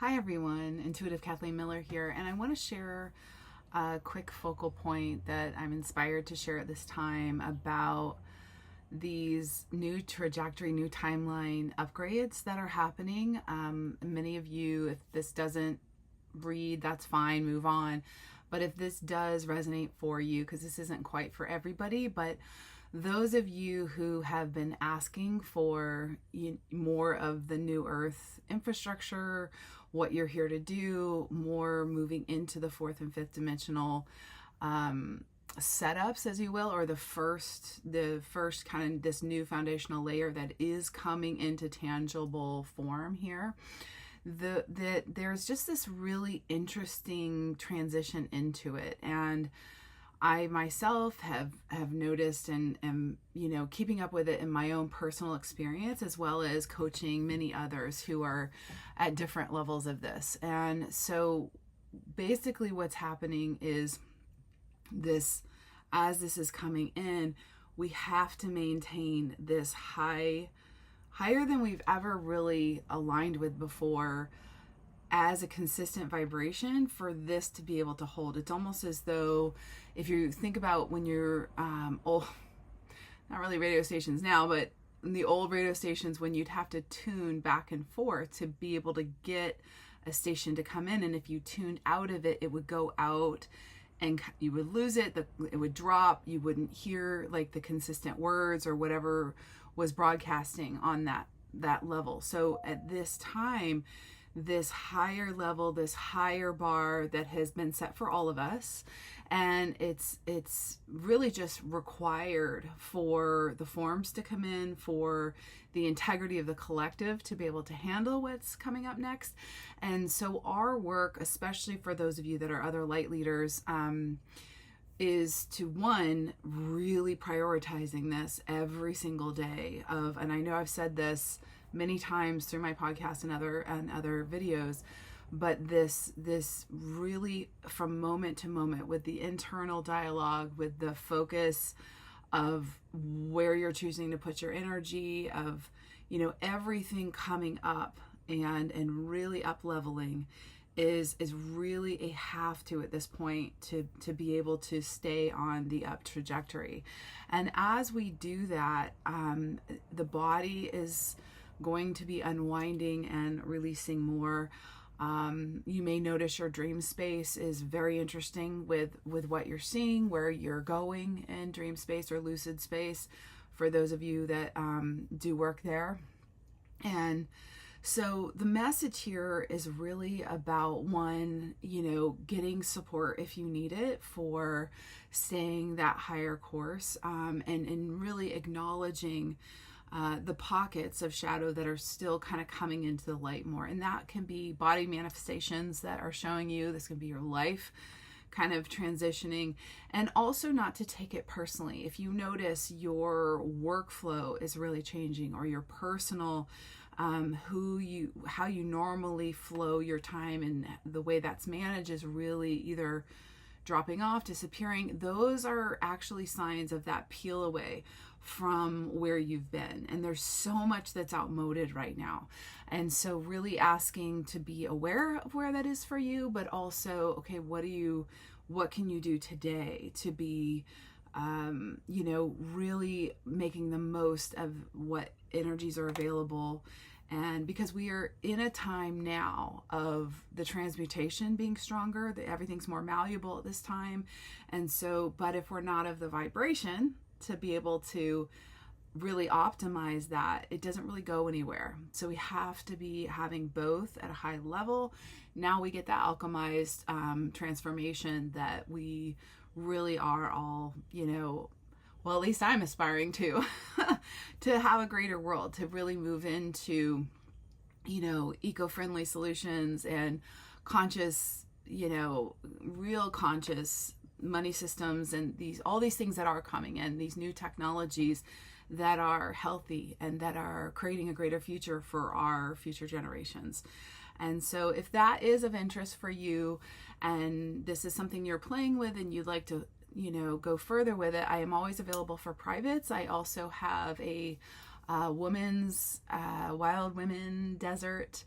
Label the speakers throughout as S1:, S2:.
S1: Hi everyone, Intuitive Kathleen Miller here, and I want to share a quick focal point that I'm inspired to share at this time about these new trajectory, new timeline upgrades that are happening. Many of you, if this doesn't read, that's fine, move on. But if this does resonate for you, because this isn't quite for everybody, but those of you who have been asking for more of the new earth infrastructure, what you're here to do, more moving into the fourth and fifth dimensional setups, as you will, or the first kind of this new foundational layer that is coming into tangible form here. There's just this really interesting transition into it, and I myself have noticed and am, keeping up with it in my own personal experience, as well as coaching many others who are at different levels of this. And so basically what's happening is this, as this is coming in, we have to maintain this higher than we've ever really aligned with before, as a consistent vibration for this to be able to hold. It's almost as though, if you think about when you're old, not really radio stations now, but in the old radio stations, when you'd have to tune back and forth to be able to get a station to come in, and if you tuned out of it, it would go out and you would lose it, it would drop, you wouldn't hear like the consistent words or whatever was broadcasting on that level. So at this time, this higher level, this higher bar that has been set for all of us, and it's really just required for the forms to come in, for the integrity of the collective to be able to handle what's coming up next. And so our work, especially for those of you that are other light leaders, is to, one, really prioritizing this every single day and I know I've said this many times through my podcast and other videos, but this really, from moment to moment, with the internal dialogue, with the focus of where you're choosing to put your energy, of everything coming up and really up leveling is really a have to at this point to be able to stay on the up trajectory. And as we do that, the body is going to be unwinding and releasing more. You may notice your dream space is very interesting with what you're seeing, where you're going in dream space or lucid space, for those of you that do work there. And so the message here is really about, one, getting support if you need it for staying that higher course, and really acknowledging the pockets of shadow that are still kind of coming into the light more. And that can be body manifestations that are showing you. This can be your life kind of transitioning, and also not to take it personally. If you notice your workflow is really changing, or your personal, how you normally flow your time and the way that's managed is really either dropping off, disappearing, those are actually signs of that peel away from where you've been. And there's so much that's outmoded right now. And so really asking to be aware of where that is for you, but also, okay, what can you do today to be, really making the most of what energies are available. And because we are in a time now of the transmutation being stronger, that everything's more malleable at this time. And so, but if we're not of the vibration to be able to really optimize that, it doesn't really go anywhere. So we have to be having both at a high level. Now we get that alchemized transformation that we really are all, well, at least I'm aspiring to, to have a greater world, to really move into, eco-friendly solutions and conscious, real conscious money systems, and all these things that are coming in, these new technologies that are healthy and that are creating a greater future for our future generations. And so if that is of interest for you, and this is something you're playing with and you'd like to go further with it, I am always available for privates. I also have a women's wild women desert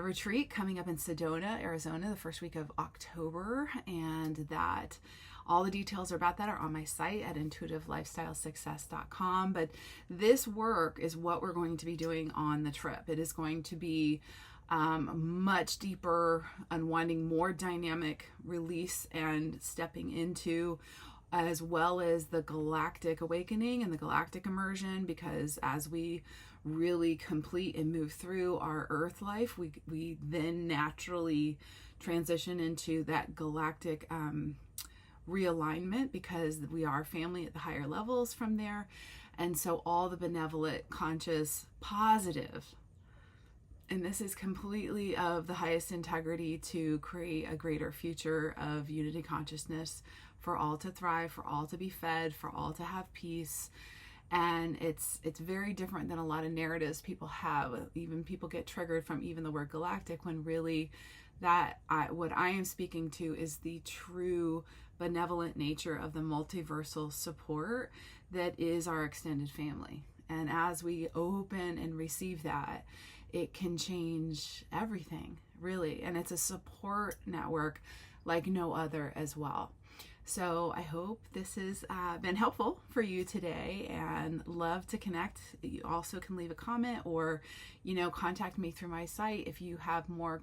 S1: retreat coming up in Sedona, Arizona, the first week of October, and that all the details about that are on my site at intuitivelifestylesuccess.com. But this work is what we're going to be doing on the trip. It is going to be much deeper, unwinding, more dynamic release and stepping into, as well as the galactic awakening and the galactic immersion, because as we really complete and move through our earth life, we then naturally transition into that galactic realignment, because we are family at the higher levels from there. And so all the benevolent, conscious, positive, and this is completely of the highest integrity to create a greater future of unity consciousness for all to thrive, for all to be fed, for all to have peace. And it's very different than a lot of narratives people have. Even people get triggered from even the word galactic, when really what I am speaking to is the true benevolent nature of the multiversal support that is our extended family. And as we open and receive that, it can change everything, really. And it's a support network like no other as well. So I hope this has been helpful for you today, and love to connect. You also can leave a comment or, contact me through my site if you have more,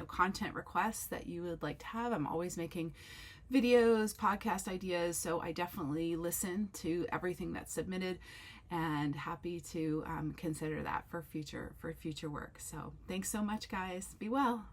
S1: content requests that you would like to have. I'm always making videos, podcast ideas, so I definitely listen to everything that's submitted, and happy to consider that for future work. So thanks so much, guys. Be well.